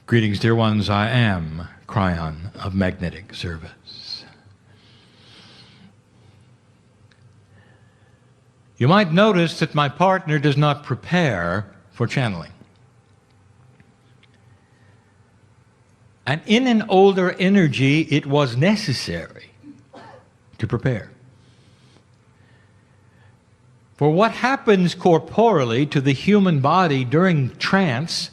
Greetings, dear ones. I am Kryon of Magnetic Service. You might notice that my partner does not prepare for channeling. And in an older energy, it was necessary to prepare. For what happens corporally to the human body during trance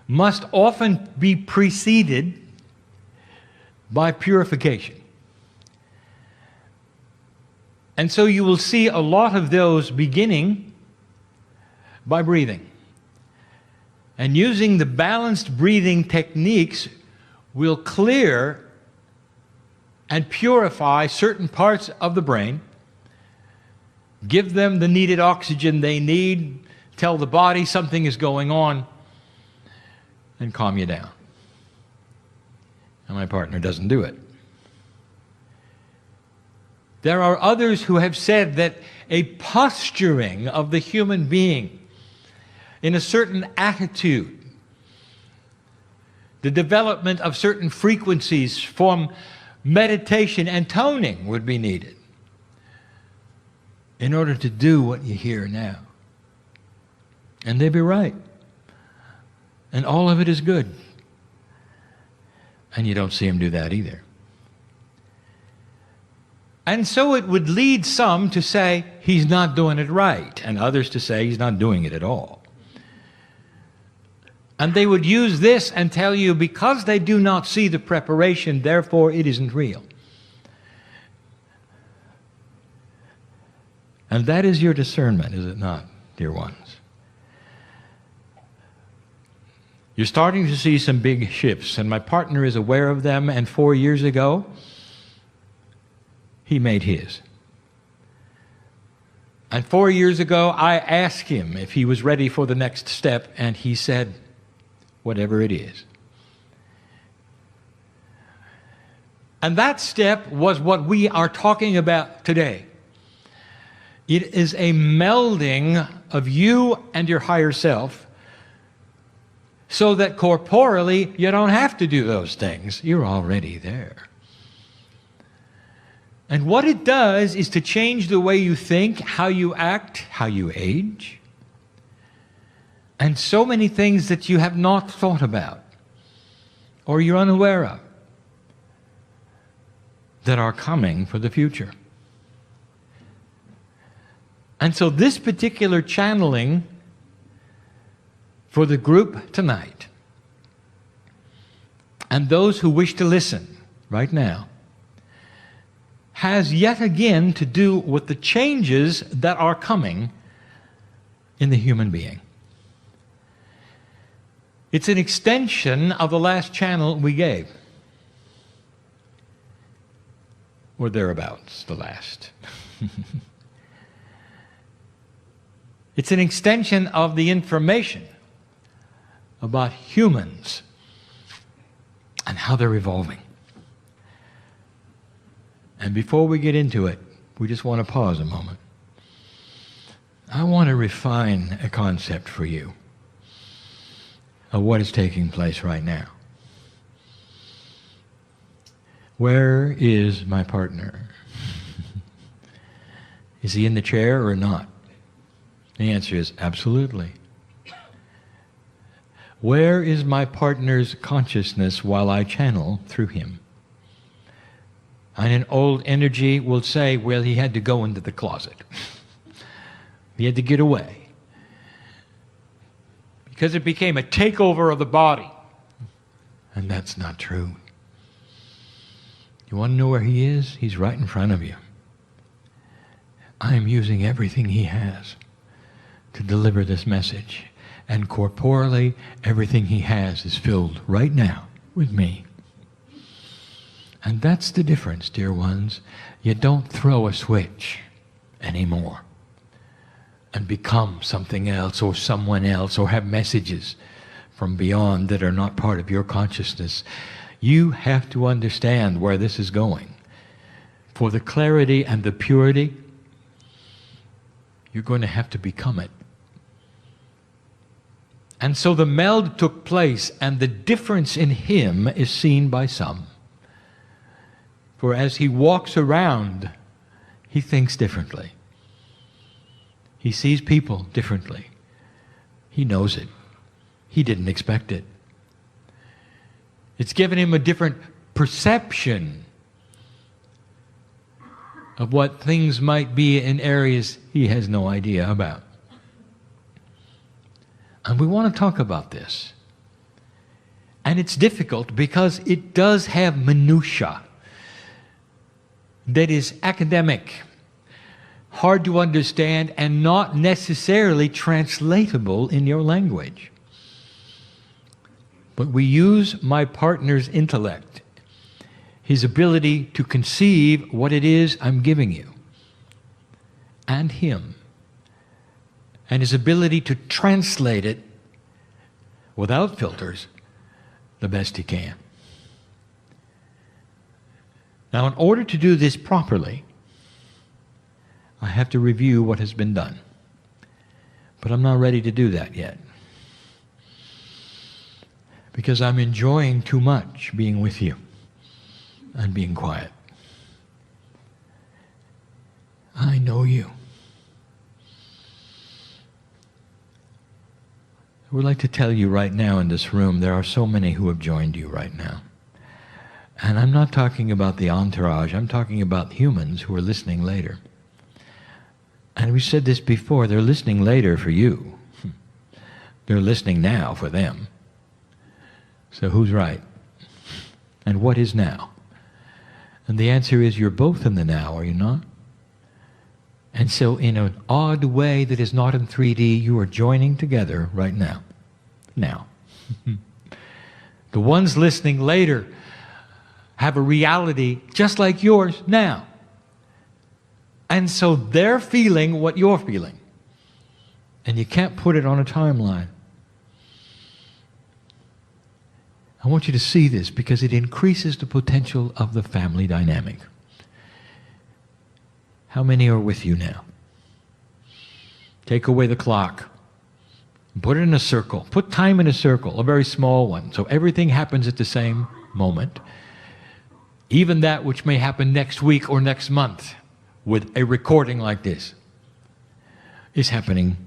must often be preceded by purification. And so you will see a lot of those beginning by breathing. And using the balanced breathing techniques will clear and purify certain parts of the brain, give them the needed oxygen they need, tell the body something is going on, and calm you down. And my partner doesn't do it. There are others who have said that a posturing of the human being in a certain attitude, the development of certain frequencies from meditation and toning would be needed in order to do what you hear now. And they'd be right. And all of it is good. And you don't see him do that either. And so it would lead some to say he's not doing it right, and others to say he's not doing it at all. And they would use this and tell you because they do not see the preparation, therefore it isn't real. And that is your discernment, is it not, dear ones? You're starting to see some big shifts, and my partner is aware of them, and 4 years ago, he made his. And 4 years ago, I asked him if he was ready for the next step, and he said, whatever it is. And that step was what we are talking about today. It is a melding of you and your higher self, so that corporally you don't have to do those things. You're already there. And what it does is to change the way you think, how you act, how you age, and so many things that you have not thought about or you're unaware of that are coming for the future. And so this particular channeling for the group tonight, and those who wish to listen right now, has yet again to do with the changes that are coming in the human being. It's an extension of the last channel we gave, or thereabouts, the last. It's an extension of the information about humans and how they're evolving. And before we get into it, we just want to pause a moment. I want to refine a concept for you of what is taking place right now. Where is my partner? Is he in the chair or not? The answer is absolutely. Where is my partner's consciousness while I channel through him? And an old energy will say, well, he had to go into the closet. He had to get away. Because it became a takeover of the body. And that's not true. You want to know where he is? He's right in front of you. I am using everything he has to deliver this message. And corporally, everything he has is filled right now with me. And that's the difference, dear ones. You don't throw a switch anymore and become something else or someone else or have messages from beyond that are not part of your consciousness. You have to understand where this is going. For the clarity and the purity, you're going to have to become it. And so the meld took place, and the difference in him is seen by some. For as he walks around, he thinks differently. He sees people differently. He knows it. He didn't expect it. It's given him a different perception of what things might be in areas he has no idea about. And we want to talk about this. And it's difficult because it does have minutiae that is academic, hard to understand, and not necessarily translatable in your language. But we use my partner's intellect, his ability to conceive what it is I'm giving you, and him, and his ability to translate it without filters the best he can. Now, in order to do this properly, I have to review what has been done. But I'm not ready to do that yet, because I'm enjoying too much being with you and being quiet. I know you. I would like to tell you right now in this room, there are so many who have joined you right now. And I'm not talking about the entourage, I'm talking about humans who are listening later. And we said this before, they're listening later for you. They're listening now for them. So who's right? And what is now? And the answer is you're both in the now, are you not? And so in an odd way that is not in 3D, you are joining together right now. Now. The ones listening later have a reality just like yours now. And so they're feeling what you're feeling. And you can't put it on a timeline. I want you to see this because it increases the potential of the family dynamic. How many are with you now? Take away the clock. Put it in a circle. Put time in a circle, a very small one, so everything happens at the same moment. Even that which may happen next week or next month with a recording like this is happening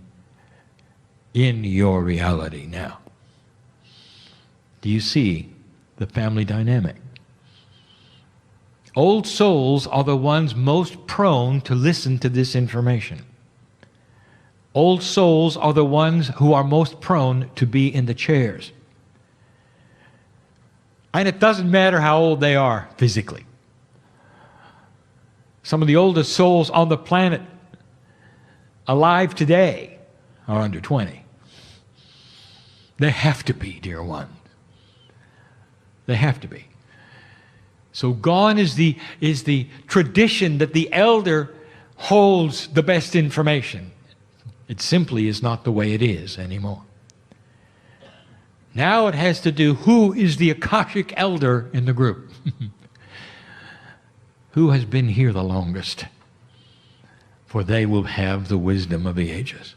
in your reality now. Do you see the family dynamic? Old souls are the ones most prone to listen to this information. Old souls are the ones who are most prone to be in the chairs. And it doesn't matter how old they are physically. Some of the oldest souls on the planet alive today are under 20. They have to be, dear ones. They have to be. So gone is the tradition that the elder holds the best information. It simply is not the way it is anymore. Now it has to do who is the Akashic elder in the group. Who has been here the longest? For they will have the wisdom of the ages.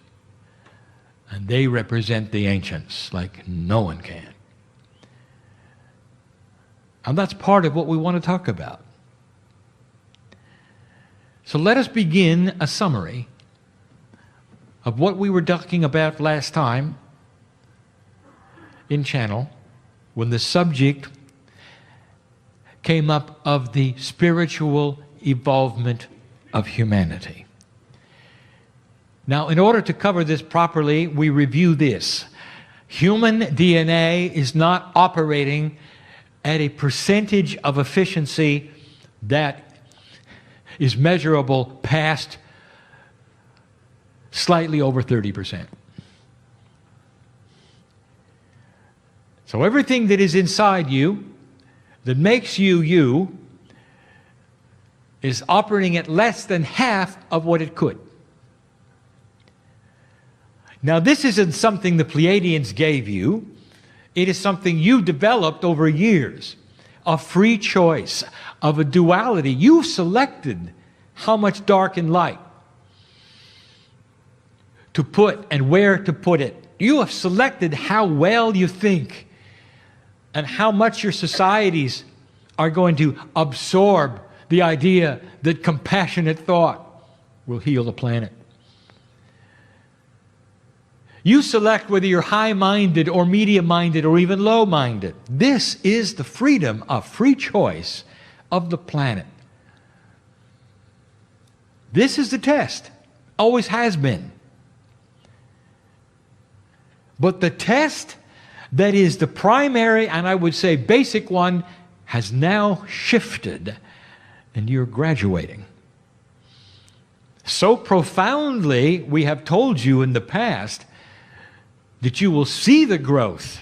And they represent the ancients like no one can. And that's part of what we want to talk about. So let us begin a summary of what we were talking about last time in channel when the subject came up of the spiritual evolvement of humanity. Now, in order to cover this properly, we review this. Human DNA is not operating at a percentage of efficiency that is measurable past slightly over 30%. So everything that is inside you, that makes you you, is operating at less than half of what it could. Now, this isn't something the Pleiadians gave you. It is something you developed over years, a free choice, of a duality. You selected how much dark and light to put and where to put it You have selected how well you think and how much your societies are going to absorb the idea that compassionate thought will heal the planet. You select whether you're high-minded or medium-minded or even low-minded. This is the freedom of free choice of the planet. This is the test. Always has been. But the test that is the primary and I would say basic one has now shifted, and you're graduating. So profoundly, we have told you in the past that you will see the growth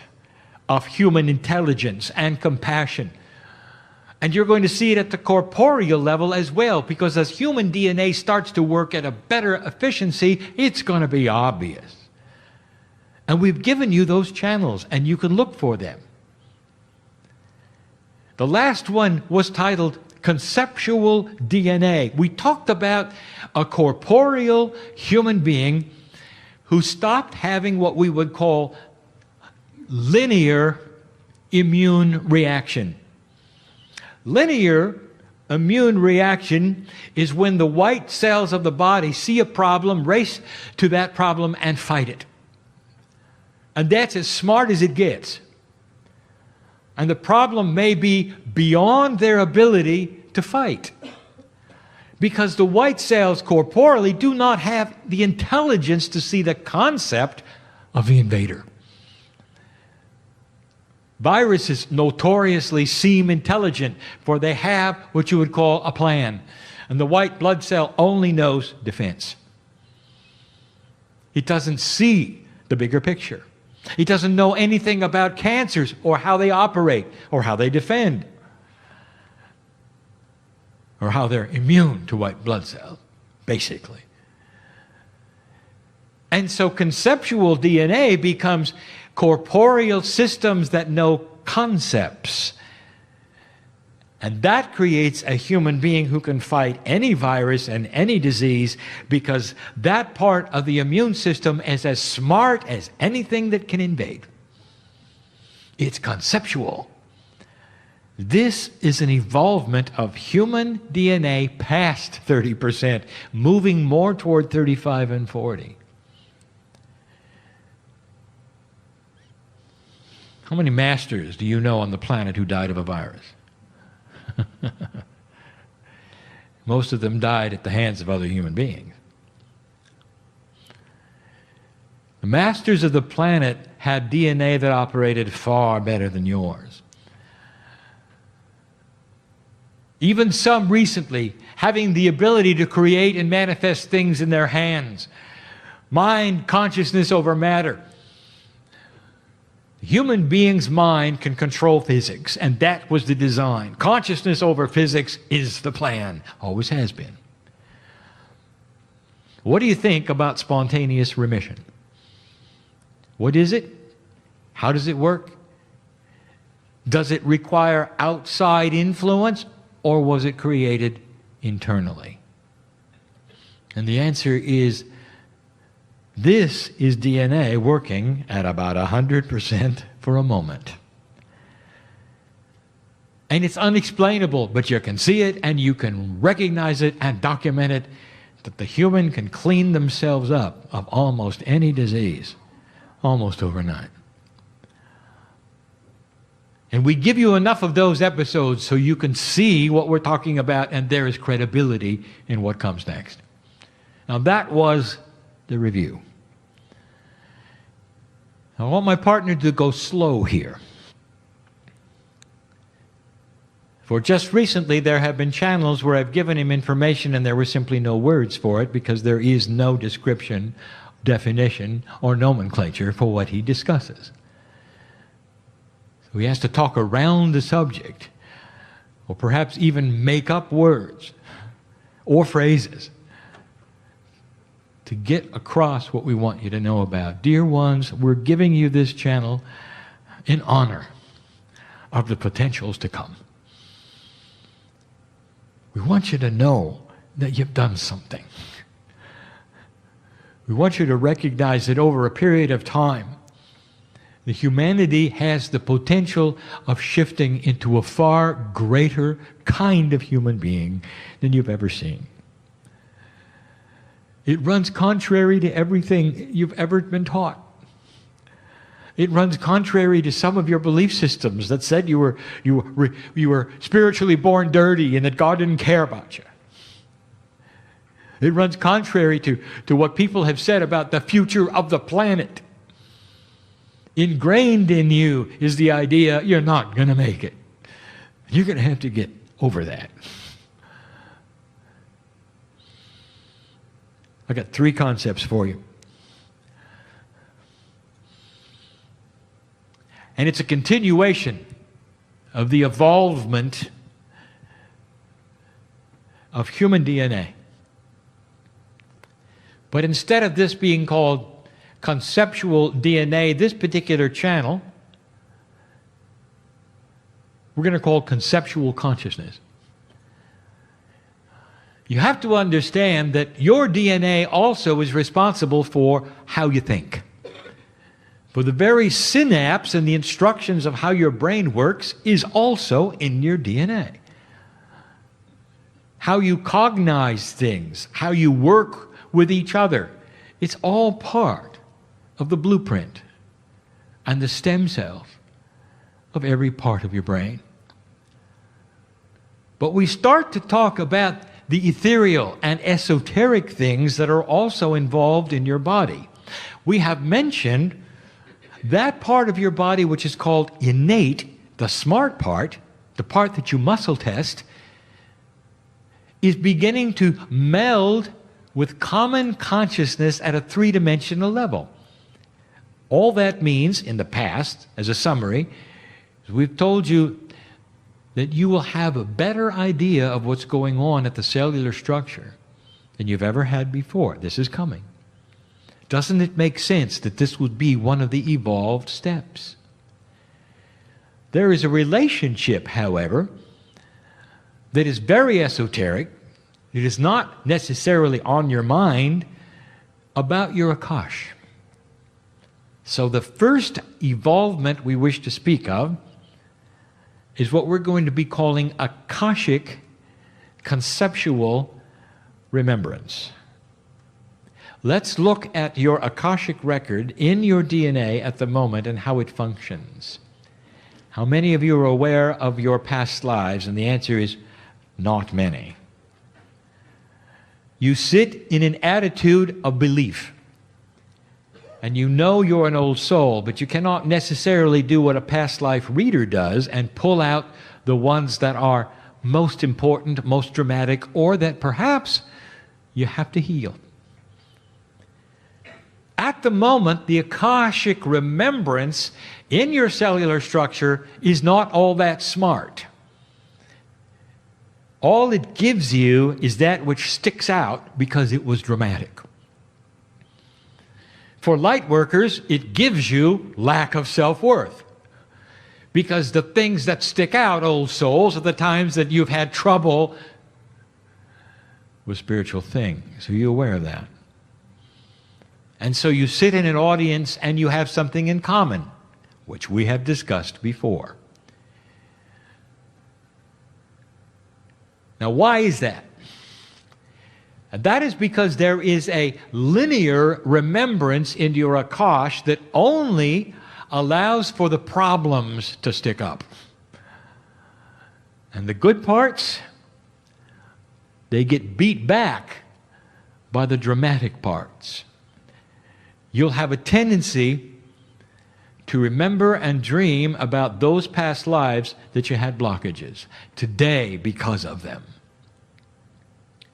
of human intelligence and compassion. And you're going to see it at the corporeal level as well, because as human DNA starts to work at a better efficiency, it's going to be obvious. And we've given you those channels, and you can look for them. The last one was titled Conceptual DNA. We talked about a corporeal human being who stopped having what we would call linear immune reaction. Linear immune reaction is when the white cells of the body see a problem, race to that problem, and fight it. And that's as smart as it gets. And the problem may be beyond their ability to fight, because the white cells corporally do not have the intelligence to see the concept of the invader. Viruses notoriously seem intelligent, for they have what you would call a plan. And the white blood cell only knows defense. It doesn't see the bigger picture. It doesn't know anything about cancers or how they operate or how they defend or how they're immune to white blood cells, basically. And so conceptual DNA becomes corporeal systems that know concepts. And that creates a human being who can fight any virus and any disease, because that part of the immune system is as smart as anything that can invade. It's conceptual. This is an evolvement of human DNA past 30%, moving more toward 35 and 40. How many masters do you know on the planet who died of a virus? Most of them died at the hands of other human beings. The masters of the planet had DNA that operated far better than yours. Even some recently having the ability to create and manifest things in their hands. Mind, consciousness over matter. The human being's mind can control physics, and that was the design. Consciousness over physics is the plan, always has been. What do you think about spontaneous remission? What is it? How does it work? Does it require outside influence, or was it created internally? And the answer is, this is DNA working at about 100% for a moment. And it's unexplainable, but you can see it and you can recognize it and document it, that the human can clean themselves up of almost any disease, almost overnight. And we give you enough of those episodes so you can see what we're talking about, and there is credibility in what comes next. Now that was the review. I want my partner to go slow here. For just recently there have been channels where I've given him information and there were simply no words for it, because there is no description, definition, or nomenclature for what he discusses. So he has to talk around the subject, or perhaps even make up words or phrases to get across what we want you to know about. Dear ones, we're giving you this channel in honor of the potentials to come. We want you to know that you've done something. We want you to recognize that over a period of time, the humanity has the potential of shifting into a far greater kind of human being than you've ever seen. It runs contrary to everything you've ever been taught. It runs contrary to some of your belief systems that said you were spiritually born dirty and that God didn't care about you. It runs contrary to what people have said about the future of the planet. Ingrained in you is the idea you're not going to make it. You're going to have to get over that. I got 3 concepts for you. And it's a continuation of the evolvement of human DNA. But instead of this being called conceptual DNA, this particular channel, we're going to call conceptual consciousness. You have to understand that your DNA also is responsible for how you think. For the very synapse and the instructions of how your brain works is also in your DNA. How you cognize things, how you work with each other, it's all part of the blueprint and the stem cells of every part of your brain. But we start to talk about the ethereal and esoteric things that are also involved in your body. We have mentioned that part of your body which is called innate, the smart part, the part that you muscle test, is beginning to meld with common consciousness at a 3-dimensional level. All that means, in the past, as a summary, is we've told you that you will have a better idea of what's going on at the cellular structure than you've ever had before. This is coming. Doesn't it make sense that this would be one of the evolved steps? There is a relationship, however, that is very esoteric. It is not necessarily on your mind about your Akash. So the first evolvement we wish to speak of is what we're going to be calling Akashic conceptual remembrance. Let's look at your Akashic record in your DNA at the moment and how it functions. How many of you are aware of your past lives? And the answer is not many. You sit in an attitude of belief. And you know you're an old soul, but you cannot necessarily do what a past life reader does and pull out the ones that are most important, most dramatic, or that perhaps you have to heal. At the moment, the Akashic remembrance in your cellular structure is not all that smart. All it gives you is that which sticks out because it was dramatic. For light workers, it gives you lack of self-worth. Because the things that stick out, old souls, are the times that you've had trouble with spiritual things. Are you aware of that? And so you sit in an audience and you have something in common, which we have discussed before. Now, why is that? And that is because there is a linear remembrance in your Akash that only allows for the problems to stick up. And the good parts, they get beat back by the dramatic parts. You'll have a tendency to remember and dream about those past lives that you had blockages today because of them.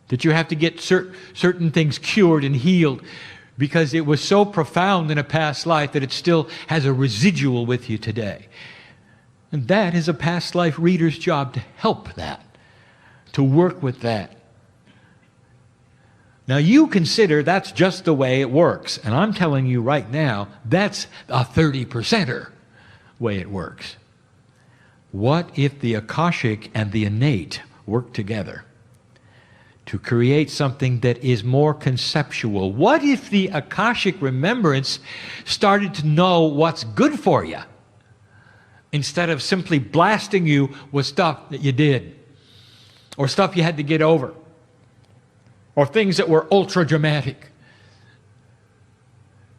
That you have to get certain things cured and healed because it was so profound in a past life that it still has a residual with you today. And that is a past life reader's job, to help that, to work with that. Now you consider that's just the way it works. And I'm telling you right now, that's a 30%er way it works. What if the Akashic and the innate work together? to create something that is more conceptual? What if the Akashic remembrance started to know what's good for you instead of simply blasting you with stuff that you did or stuff you had to get over or things that were ultra dramatic,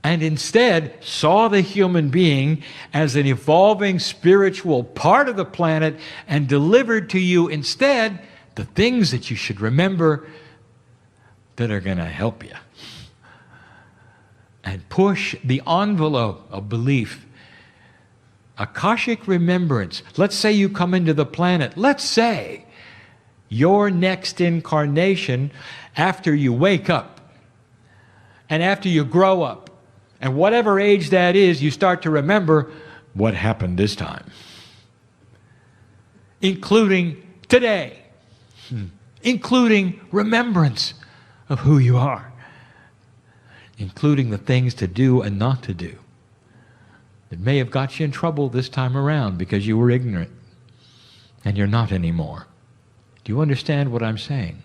and instead saw the human being as an evolving spiritual part of the planet and delivered to you instead the things that you should remember that are going to help you and push the envelope of belief. Akashic remembrance. Let's say you come into the planet. Let's say your next incarnation, after you wake up and after you grow up, and whatever age that is, you start to remember what happened this time, including today, including remembrance of who you are, including the things to do and not to do that may have got you in trouble this time around because you were ignorant and you're not anymore. Do you understand what I'm saying?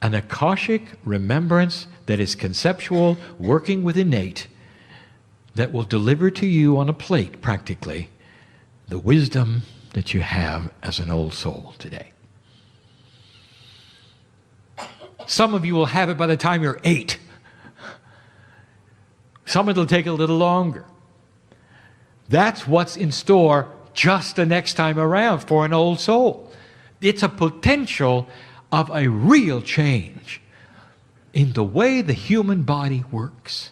An Akashic remembrance that is conceptual, working with innate, that will deliver to you on a plate, practically, the wisdom that you have as an old soul today. Some of you will have it by the time you're 8. Some of it will take a little longer. That's what's in store just the next time around for an old soul. It's a potential of a real change in the way the human body works.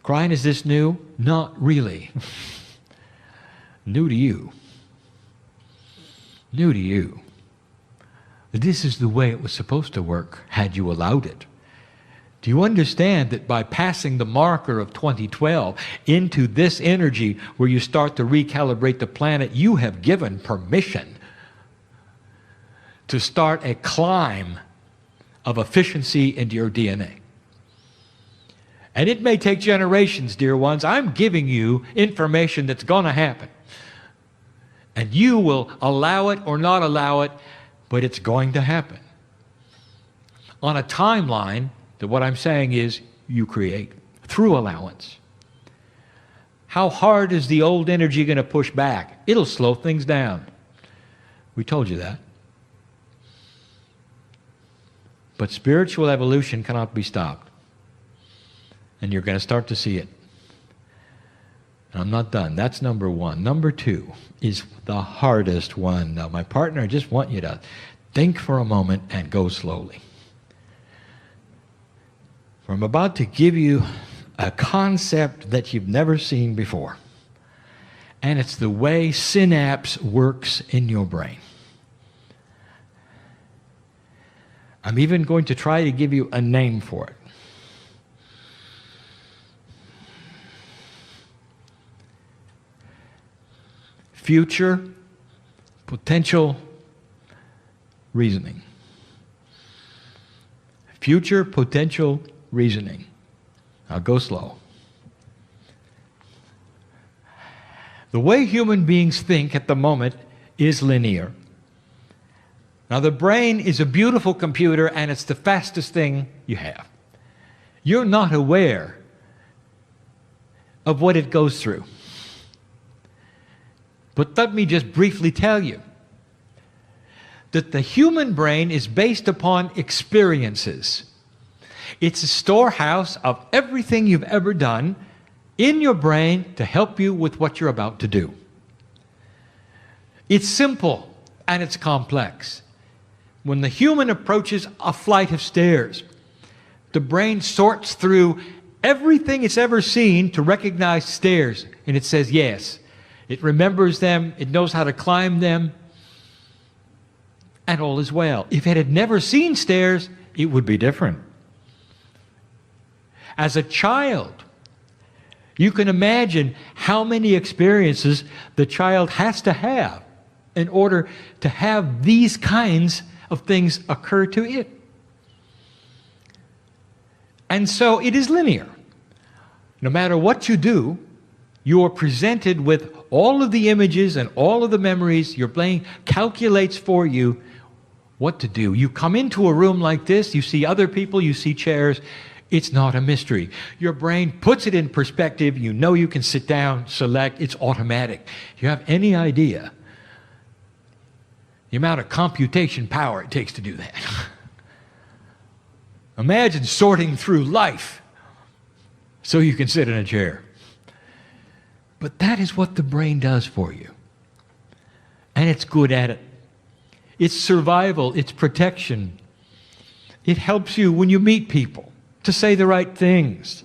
Kryon, is this new? Not really. New to you. New to you. This is the way it was supposed to work had you allowed it. Do you understand that by passing the marker of 2012 into this energy where you start to recalibrate the planet, you have given permission to start a climb of efficiency into your DNA. And it may take generations, dear ones. I'm giving you information that's going to happen. And you will allow it or not allow it, but it's going to happen. On a timeline that what I'm saying is you create through allowance. How hard is the old energy going to push back? It'll slow things down. We told you that. But spiritual evolution cannot be stopped. And you're going to start to see it. And I'm not done. That's number one. Number two is the hardest one. Now, my partner, I just want you to think for a moment and go slowly. For I'm about to give you a concept that you've never seen before. And it's the way synapse works in your brain. I'm even going to try to give you a name for it. Future potential reasoning. Future potential reasoning. I'll go slow. The way human beings think at the moment is linear. Now, the brain is a beautiful computer, and it's the fastest thing you have. You're not aware of what it goes through. But let me just briefly tell you that the human brain is based upon experiences. It's a storehouse of everything you've ever done in your brain to help you with what you're about to do. It's simple and it's complex. When the human approaches a flight of stairs, the brain sorts through everything it's ever seen to recognize stairs, and it says yes. It remembers them, it knows how to climb them, and all is well. If it had never seen stairs, it would be different. As a child, you can imagine how many experiences the child has to have in order to have these kinds of things occur to it. And so it is linear. No matter what you do, you are presented with all of the images and all of the memories. Your brain calculates for you what to do. You come into a room like this, you see other people, you see chairs. It's not a mystery. Your brain puts it in perspective. You know you can sit down, select. It's automatic. You have any idea the amount of computation power it takes to do that? Imagine sorting through life so you can sit in a chair. But that is what the brain does for you. And it's good at it. It's survival. It's protection. It helps you when you meet people to say the right things.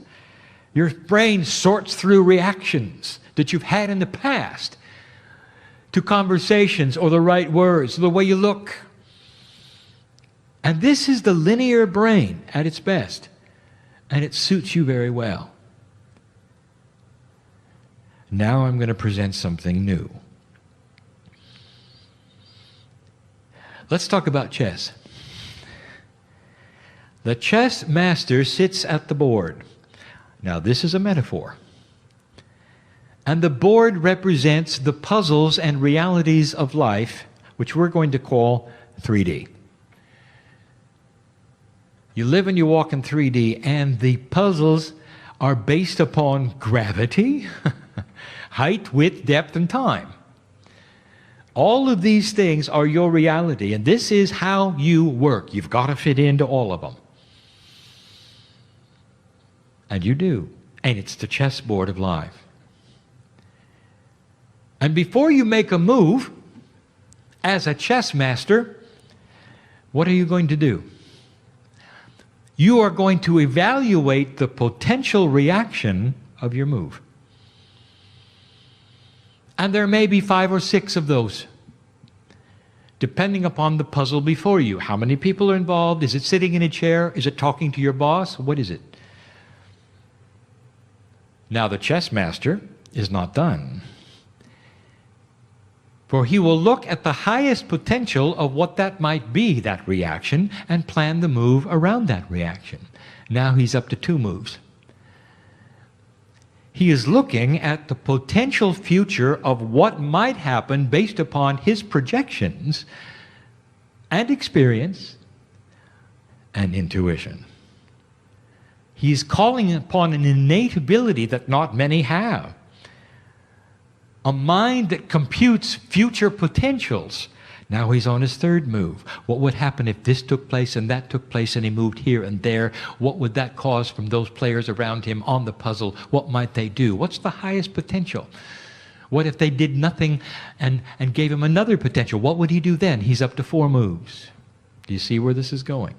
Your brain sorts through reactions that you've had in the past to conversations or the right words, the way you look. And this is the linear brain at its best. And it suits you very well. Now I'm going to present something new. Let's talk about chess. The chess master sits at the board. Now this is a metaphor. And the board represents the puzzles and realities of life, which we're going to call 3D. You live and you walk in 3D, and the puzzles are based upon gravity, height, width, depth, and time. All of these things are your reality, and this is how you work. You've got to fit into all of them. And you do. And it's the chessboard of life. And before you make a move, as a chess master, what are you going to do? You are going to evaluate the potential reaction of your move. And there may be 5 or 6 of those, depending upon the puzzle before you. How many people are involved? Is it sitting in a chair? Is it talking to your boss? What is it? Now the chess master is not done. For he will look at the highest potential of what that might be, that reaction, and plan the move around that reaction. Now he's up to 2 moves. He is looking at the potential future of what might happen based upon his projections and experience and intuition. He's calling upon an innate ability that not many have. A mind that computes future potentials. Now he's on his 3rd move. What would happen if this took place and that took place and he moved here and there? What would that cause from those players around him on the puzzle? What might they do? What's the highest potential? What if they did nothing and gave him another potential? What would he do then? He's up to 4 moves. Do you see where this is going?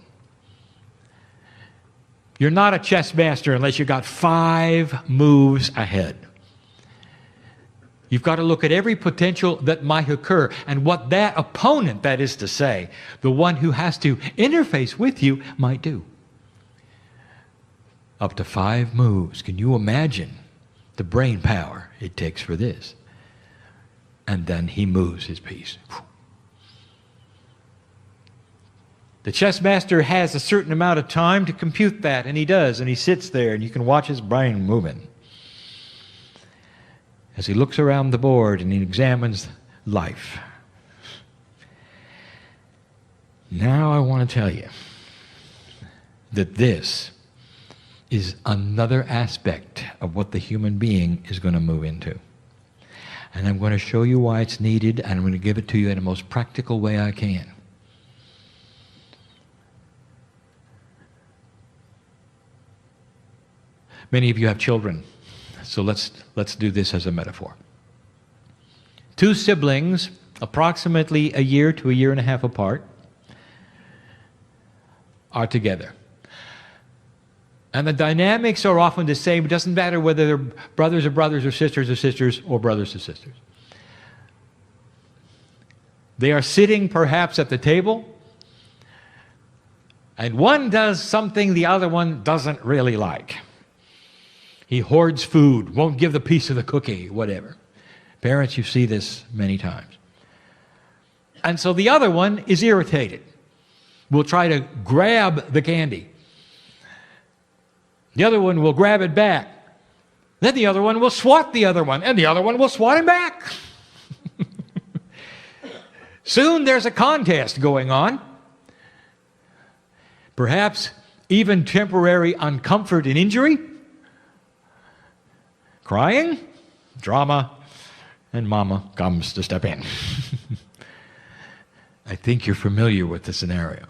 You're not a chess master unless you got 5 moves ahead. You've got to look at every potential that might occur and what that opponent, that is to say, the one who has to interface with you, might do. Up to 5 moves. Can you imagine the brain power it takes for this? And then he moves his piece. The chess master has a certain amount of time to compute that, and he does, and he sits there, and you can watch his brain moving as he looks around the board and he examines life. Now I want to tell you that this is another aspect of what the human being is going to move into. And I'm going to show you why it's needed, and I'm going to give it to you in the most practical way I can. Many of you have children. So let's do this as a metaphor. 2 siblings, approximately a year to a year and a half apart, are together. And the dynamics are often the same. It doesn't matter whether they're brothers or sisters or brothers or sisters. They are sitting perhaps at the table, and one does something the other one doesn't really like. He hoards food, won't give the piece of the cookie, whatever. Parents, you see this many times. And so the other one is irritated. Will try to grab the candy. The other one will grab it back. Then the other one will swat the other one, and the other one will swat him back. Soon there's a contest going on. Perhaps even temporary uncomfort and injury. Crying, drama, and mama comes to step in. I think you're familiar with the scenario.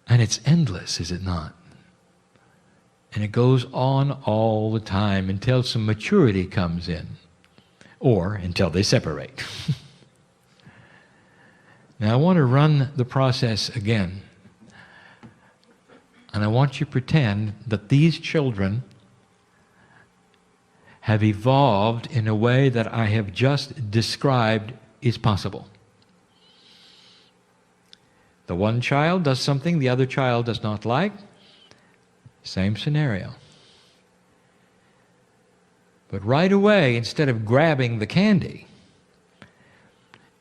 And it's endless, is it not? And it goes on all the time until some maturity comes in, or until they separate. Now I want to run the process again. And I want you to pretend that these children have evolved in a way that I have just described is possible. The one child does something the other child does not like. Same scenario. But right away, instead of grabbing the candy,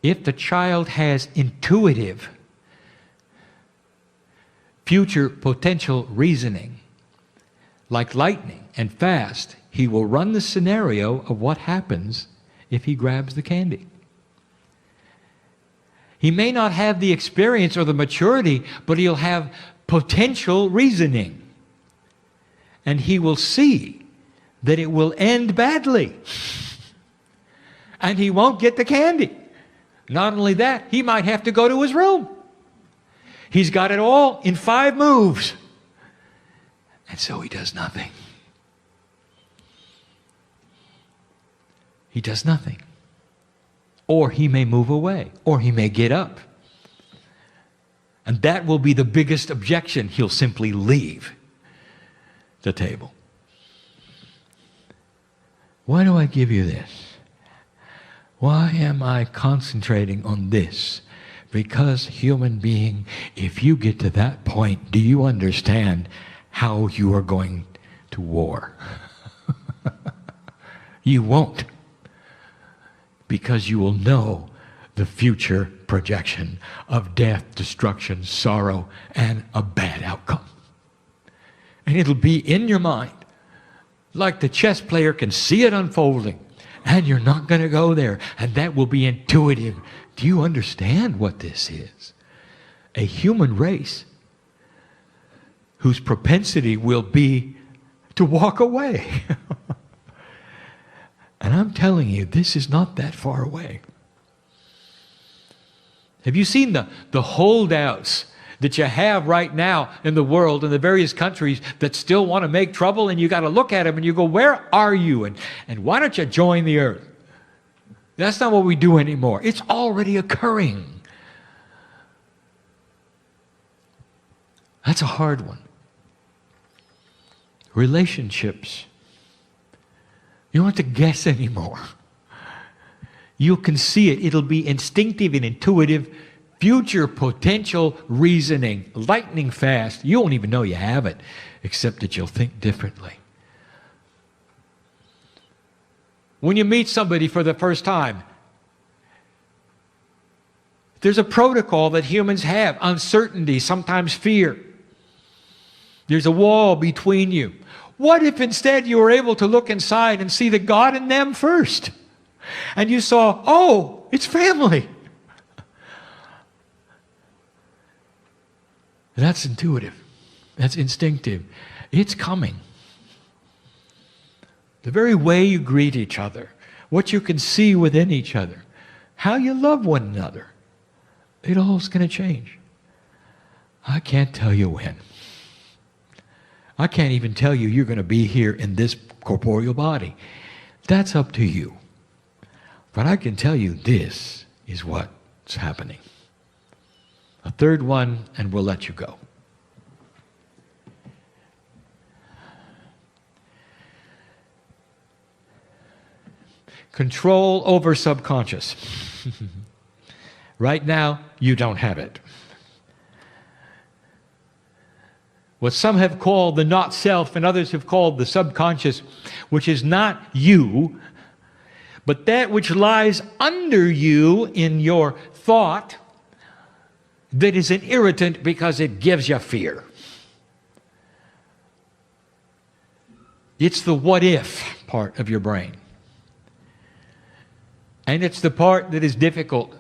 if the child has intuitive, future potential reasoning, like lightning and fast, he will run the scenario of what happens if he grabs the candy. He may not have the experience or the maturity, but he'll have potential reasoning. And he will see that it will end badly. And he won't get the candy. Not only that, he might have to go to his room. He's got it all in 5 moves. And so he does nothing. He does nothing. Or he may move away, or he may get up. And that will be the biggest objection. He'll simply leave the table. Why do I give you this? Why am I concentrating on this? Because, human being, if you get to that point, do you understand how you are going to war? You won't. Because you will know the future projection of death, destruction, sorrow, and a bad outcome. And it'll be in your mind, like the chess player can see it unfolding, and you're not going to go there, and that will be intuitive. Do you understand what this is? A human race whose propensity will be to walk away. And I'm telling you, this is not that far away. Have you seen the holdouts that you have right now in the world, in the various countries that still want to make trouble? And you got to look at them and you go, where are you? And why don't you join the earth? That's not what we do anymore. It's already occurring. That's a hard one. Relationships. You don't have to guess anymore. You can see it. It'll be instinctive and intuitive, future potential reasoning, lightning fast. You won't even know you have it, except that you'll think differently. When you meet somebody for the first time, there's a protocol that humans have. Uncertainty, sometimes fear. There's a wall between you. What if instead you were able to look inside and see the God in them first? And you saw, oh, it's family. That's intuitive. That's instinctive. It's coming. The very way you greet each other, what you can see within each other, how you love one another, it all's going to change. I can't tell you when. I can't even tell you you're going to be here in this corporeal body. That's up to you. But I can tell you this is what's happening. A third one, and we'll let you go. Control over subconscious. Right now, you don't have it. What some have called the not self and others have called the subconscious, which is not you, but that which lies under you in your thought, that is an irritant because it gives you fear. It's the what if part of your brain. And it's the part that is difficult,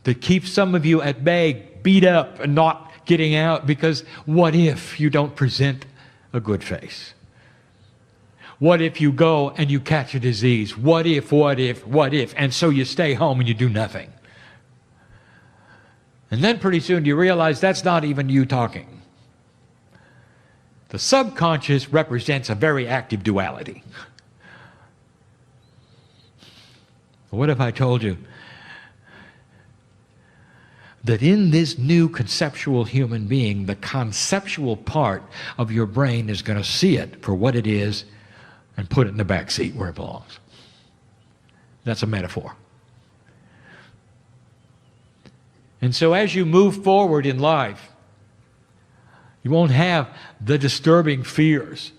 that keeps some of you at bay, beat up, and not getting out, because what if you don't present a good face? What if you go and you catch a disease? What if, what if, what if? And so you stay home and you do nothing. And then pretty soon you realize that's not even you talking. The subconscious represents a very active duality. What if I told you that in this new conceptual human being, the conceptual part of your brain is going to see it for what it is and put it in the back seat where it belongs? That's a metaphor. And so as you move forward in life, you won't have the disturbing fears.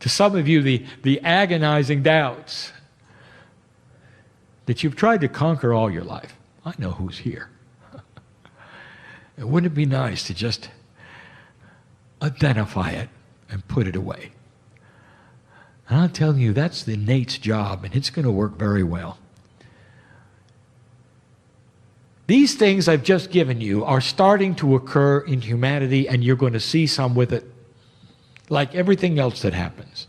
To some of you, the agonizing doubts that you've tried to conquer all your life. I know who's here. Wouldn't it be nice to just identify it and put it away? And I'm telling you, that's the Nate's job, and it's going to work very well. These things I've just given you are starting to occur in humanity, and you're going to see some with it, like everything else that happens.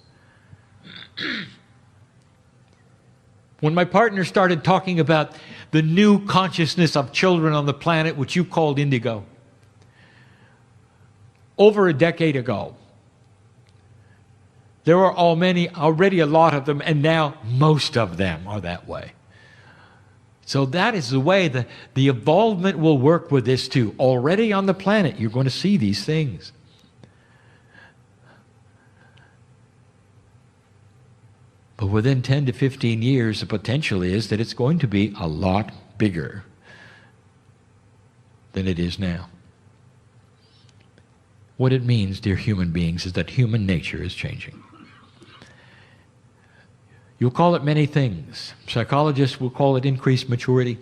When my partner started talking about the new consciousness of children on the planet, which you called indigo, over a decade ago, there were already a lot of them, and now most of them are that way. So that is the way the evolvement will work with this too. Already on the planet, you're going to see these things. But within 10 to 15 years, the potential is that it's going to be a lot bigger than it is now. What it means, dear human beings, is that human nature is changing. You'll call it many things. Psychologists will call it increased maturity.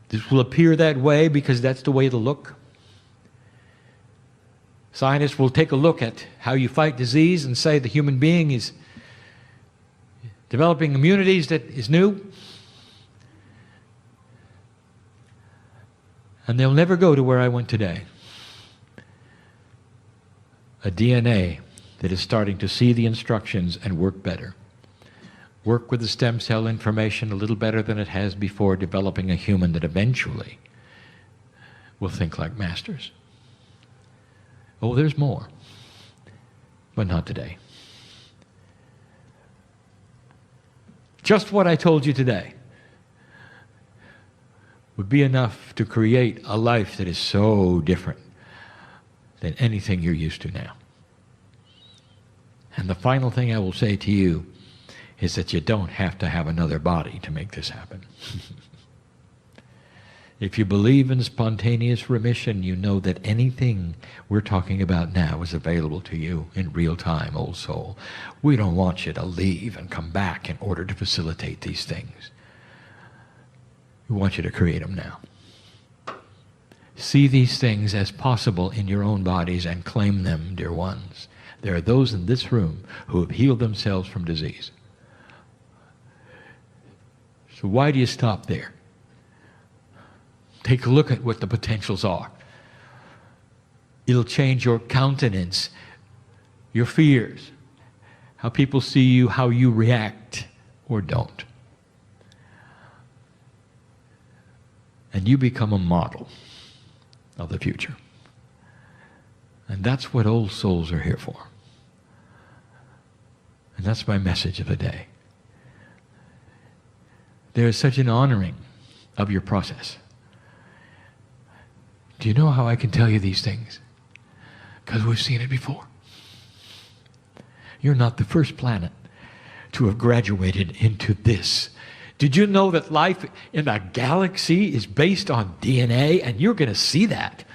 This will appear that way because that's the way it'll look. Scientists will take a look at how you fight disease and say the human being is developing immunities that is new. And they'll never go to where I went today. A DNA that is starting to see the instructions and work better. Work with the stem cell information a little better than it has before, developing a human that eventually will think like masters. Oh, there's more, but not today. Just what I told you today would be enough to create a life that is so different than anything you're used to now. And the final thing I will say to you is that you don't have to have another body to make this happen. If you believe in spontaneous remission, you know that anything we're talking about now is available to you in real time, old soul. We don't want you to leave and come back in order to facilitate these things. We want you to create them now. See these things as possible in your own bodies and claim them, dear ones. There are those in this room who have healed themselves from disease. So why do you stop there? Take a look at what the potentials are. It'll change your countenance, your fears, how people see you, how you react or don't. And you become a model of the future. And that's what old souls are here for. And that's my message of the day. There is such an honoring of your process. Do you know how I can tell you these things? Because we've seen it before. You're not the first planet to have graduated into this. Did you know that life in a galaxy is based on DNA? And you're going to see that.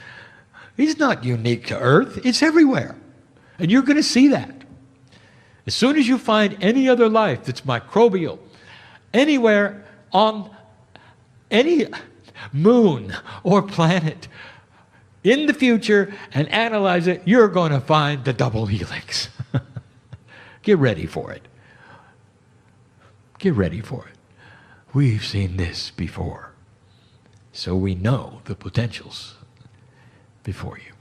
It's not unique to Earth. It's everywhere. And you're going to see that. As soon as you find any other life that's microbial, anywhere on any moon or planet in the future and analyze it, you're going to find the double helix. Get ready for it. Get ready for it. We've seen this before. So we know the potentials before you.